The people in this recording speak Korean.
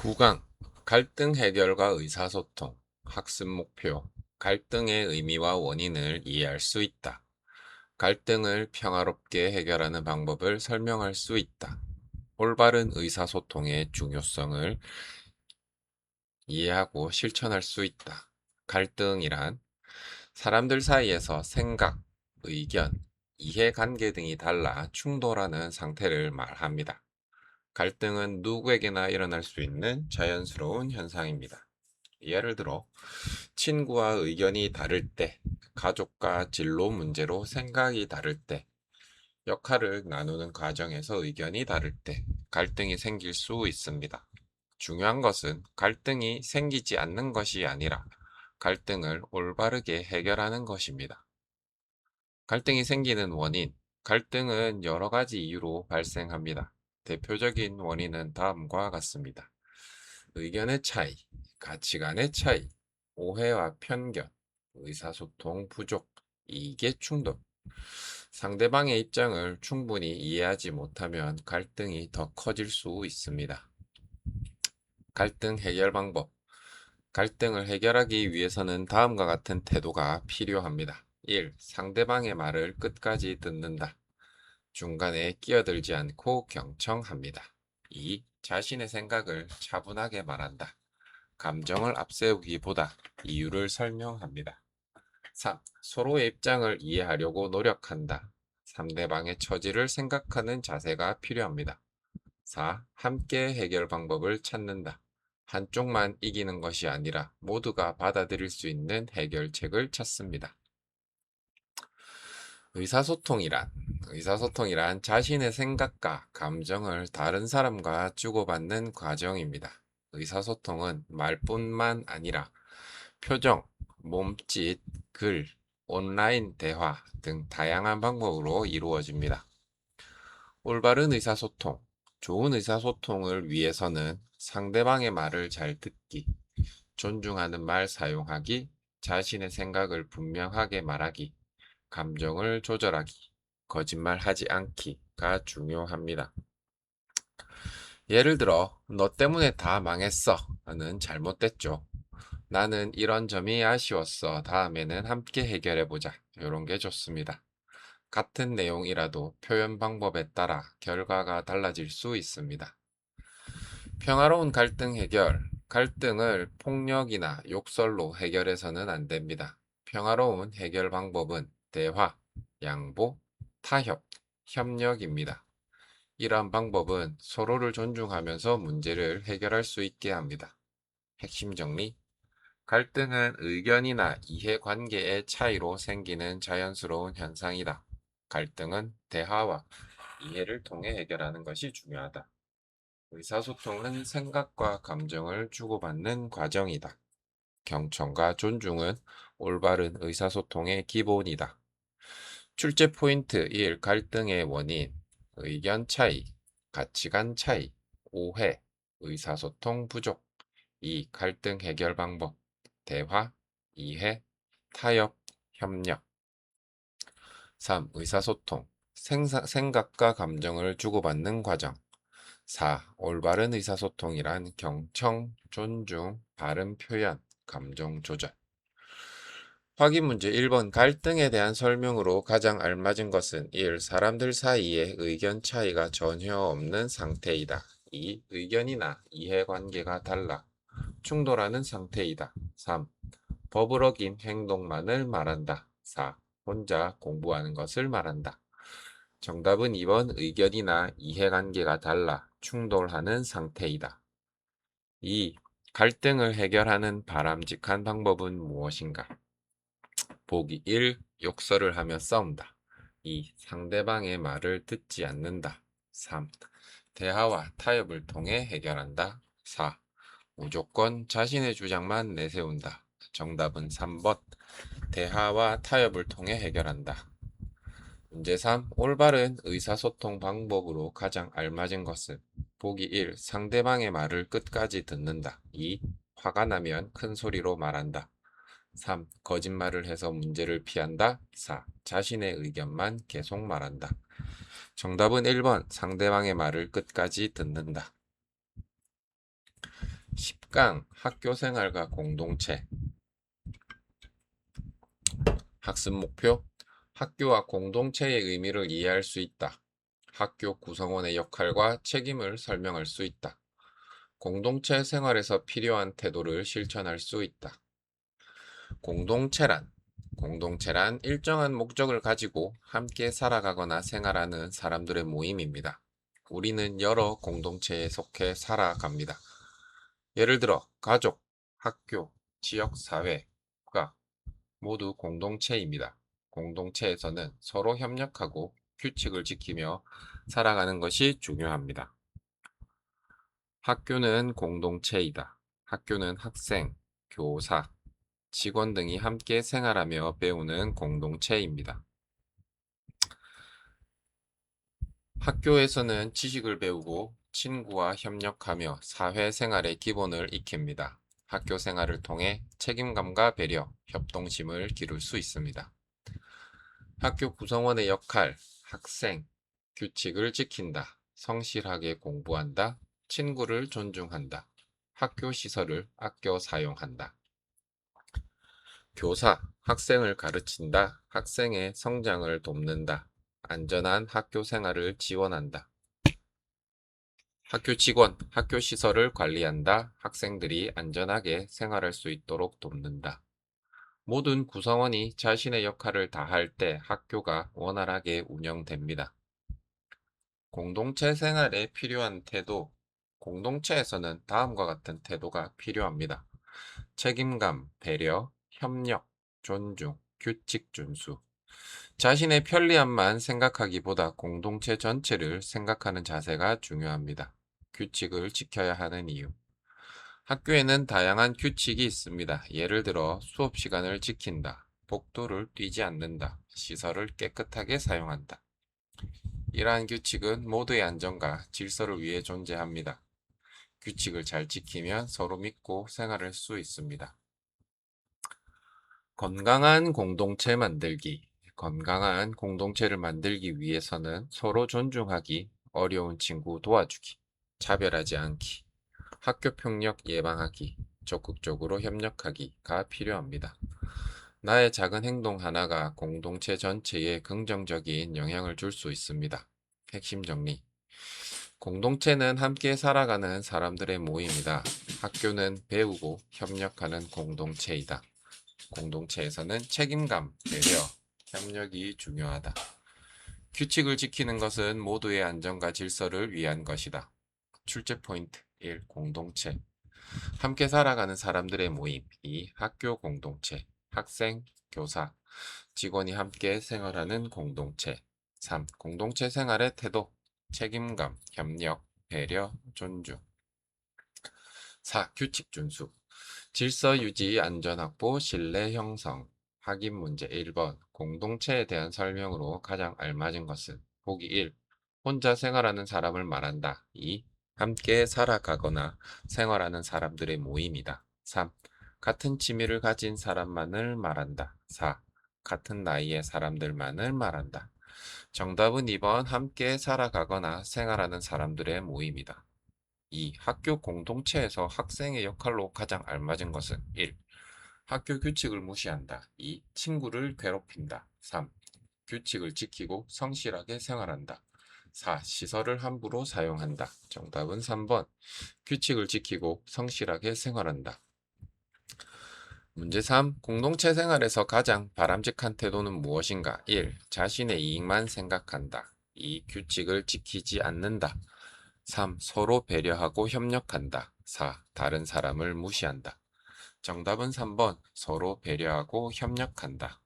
9강 갈등 해결과 의사소통 학습 목표 갈등의 의미와 원인을 이해할 수 있다. 갈등을 평화롭게 해결하는 방법을 설명할 수 있다. 올바른 의사소통의 중요성을 이해하고 실천할 수 있다. 갈등이란 사람들 사이에서 생각, 의견, 이해관계 등이 달라 충돌하는 상태를 말합니다. 갈등은 누구에게나 일어날 수 있는 자연스러운 현상입니다. 예를 들어, 친구와 의견이 다를 때, 가족과 진로 문제로 생각이 다를 때, 역할을 나누는 과정에서 의견이 다를 때, 갈등이 생길 수 있습니다. 중요한 것은 갈등이 생기지 않는 것이 아니라 갈등을 올바르게 해결하는 것입니다. 갈등이 생기는 원인, 갈등은 여러 가지 이유로 발생합니다. 대표적인 원인은 다음과 같습니다. 의견의 차이, 가치관의 차이, 오해와 편견, 의사소통 부족, 이익의 충돌. 상대방의 입장을 충분히 이해하지 못하면 갈등이 더 커질 수 있습니다. 갈등 해결 방법. 갈등을 해결하기 위해서는 다음과 같은 태도가 필요합니다. 1. 상대방의 말을 끝까지 듣는다. 중간에 끼어들지 않고 경청합니다. 2. 자신의 생각을 차분하게 말한다. 감정을 앞세우기보다 이유를 설명합니다. 3. 서로의 입장을 이해하려고 노력한다. 상대방의 처지를 생각하는 자세가 필요합니다. 4. 함께 해결 방법을 찾는다. 한쪽만 이기는 것이 아니라 모두가 받아들일 수 있는 해결책을 찾습니다. 의사소통이란 자신의 생각과 감정을 다른 사람과 주고받는 과정입니다. 의사소통은 말뿐만 아니라 표정, 몸짓, 글, 온라인 대화 등 다양한 방법으로 이루어집니다. 올바른 의사소통, 좋은 의사소통을 위해서는 상대방의 말을 잘 듣기, 존중하는 말 사용하기, 자신의 생각을 분명하게 말하기, 감정을 조절하기, 거짓말하지 않기가 중요합니다. 예를 들어, 너 때문에 다 망했어. 는 잘못됐죠. 나는 이런 점이 아쉬웠어. 다음에는 함께 해결해보자. 이런 게 좋습니다. 같은 내용이라도 표현 방법에 따라 결과가 달라질 수 있습니다. 평화로운 갈등 해결. 갈등을 폭력이나 욕설로 해결해서는 안 됩니다. 평화로운 해결 방법은 대화, 양보, 타협, 협력입니다. 이러한 방법은 서로를 존중하면서 문제를 해결할 수 있게 합니다. 핵심 정리. 갈등은 의견이나 이해관계의 차이로 생기는 자연스러운 현상이다. 갈등은 대화와 이해를 통해 해결하는 것이 중요하다. 의사소통은 생각과 감정을 주고받는 과정이다. 경청과 존중은 올바른 의사소통의 기본이다. 출제 포인트 1. 갈등의 원인, 의견 차이, 가치관 차이, 오해, 의사소통 부족. 2. 갈등 해결 방법, 대화, 이해, 타협, 협력. 3. 의사소통, 생각과 감정을 주고받는 과정. 4. 올바른 의사소통이란 경청, 존중, 바른 표현, 감정 조절. 확인 문제 1번 갈등에 대한 설명으로 가장 알맞은 것은 1. 사람들 사이에 의견 차이가 전혀 없는 상태이다. 2. 의견이나 이해관계가 달라 충돌하는 상태이다. 3. 법을 어긴 행동만을 말한다. 4. 혼자 공부하는 것을 말한다. 정답은 2번 의견이나 이해관계가 달라 충돌하는 상태이다. 2. 갈등을 해결하는 바람직한 방법은 무엇인가? 보기 1. 욕설을 하며 싸운다. 2. 상대방의 말을 듣지 않는다. 3. 대화와 타협을 통해 해결한다. 4. 무조건 자신의 주장만 내세운다. 정답은 3번. 대화와 타협을 통해 해결한다. 문제 3. 올바른 의사소통 방법으로 가장 알맞은 것은 보기 1. 상대방의 말을 끝까지 듣는다. 2. 화가 나면 큰 소리로 말한다. 3. 거짓말을 해서 문제를 피한다. 4. 자신의 의견만 계속 말한다. 정답은 1번. 상대방의 말을 끝까지 듣는다. 10강 학교 생활과 공동체. 학습 목표. 학교와 공동체의 의미를 이해할 수 있다. 학교 구성원의 역할과 책임을 설명할 수 있다. 공동체 생활에서 필요한 태도를 실천할 수 있다. 공동체란 공동체란 일정한 목적을 가지고 함께 살아가거나 생활하는 사람들의 모임입니다. 우리는 여러 공동체에 속해 살아갑니다. 예를 들어 가족, 학교, 지역 사회가 모두 공동체입니다. 공동체에서는 서로 협력하고 규칙을 지키며 살아가는 것이 중요합니다. 학교는 공동체이다. 학교는 학생, 교사, 직원 등이 함께 생활하며 배우는 공동체입니다. 학교에서는 지식을 배우고 친구와 협력하며 사회생활의 기본을 익힙니다. 학교 생활을 통해 책임감과 배려, 협동심을 기를 수 있습니다. 학교 구성원의 역할, 학생, 규칙을 지킨다, 성실하게 공부한다, 친구를 존중한다, 학교 시설을 아껴 사용한다. 교사, 학생을 가르친다, 학생의 성장을 돕는다, 안전한 학교 생활을 지원한다. 학교 직원, 학교 시설을 관리한다, 학생들이 안전하게 생활할 수 있도록 돕는다. 모든 구성원이 자신의 역할을 다할 때 학교가 원활하게 운영됩니다. 공동체 생활에 필요한 태도. 공동체에서는 다음과 같은 태도가 필요합니다. 책임감, 배려, 협력, 존중, 규칙 준수. 자신의 편리함만 생각하기보다 공동체 전체를 생각하는 자세가 중요합니다. 규칙을 지켜야 하는 이유. 학교에는 다양한 규칙이 있습니다. 예를 들어 수업 시간을 지킨다, 복도를 뛰지 않는다, 시설을 깨끗하게 사용한다. 이러한 규칙은 모두의 안전과 질서를 위해 존재합니다. 규칙을 잘 지키면 서로 믿고 생활할 수 있습니다. 건강한 공동체 만들기. 건강한 공동체를 만들기 위해서는 서로 존중하기, 어려운 친구 도와주기, 차별하지 않기, 학교 폭력 예방하기, 적극적으로 협력하기가 필요합니다. 나의 작은 행동 하나가 공동체 전체에 긍정적인 영향을 줄 수 있습니다. 핵심 정리. 공동체는 함께 살아가는 사람들의 모임이다. 학교는 배우고 협력하는 공동체이다. 공동체에서는 책임감, 배려, 협력이 중요하다. 규칙을 지키는 것은 모두의 안전과 질서를 위한 것이다. 출제 포인트 1. 공동체. 함께 살아가는 사람들의 모임. 2. 학교 공동체. 학생, 교사, 직원이 함께 생활하는 공동체. 3. 공동체 생활의 태도. 책임감, 협력, 배려, 존중. 4. 규칙 준수. 질서 유지, 안전 확보, 신뢰 형성. 확인 문제 1번. 공동체에 대한 설명으로 가장 알맞은 것은 보기 1. 혼자 생활하는 사람을 말한다. 2. 함께 살아가거나 생활하는 사람들의 모임이다. 3. 같은 취미를 가진 사람만을 말한다. 4. 같은 나이의 사람들만을 말한다. 정답은 2번. 함께 살아가거나 생활하는 사람들의 모임이다. 2. 학교 공동체에서 학생의 역할로 가장 알맞은 것은 1. 학교 규칙을 무시한다. 2. 친구를 괴롭힌다. 3. 규칙을 지키고 성실하게 생활한다. 4. 시설을 함부로 사용한다. 정답은 3번. 규칙을 지키고 성실하게 생활한다. 문제 3. 공동체 생활에서 가장 바람직한 태도는 무엇인가? 1. 자신의 이익만 생각한다. 2. 규칙을 지키지 않는다. 3. 서로 배려하고 협력한다. 4. 다른 사람을 무시한다. 정답은 3번. 서로 배려하고 협력한다.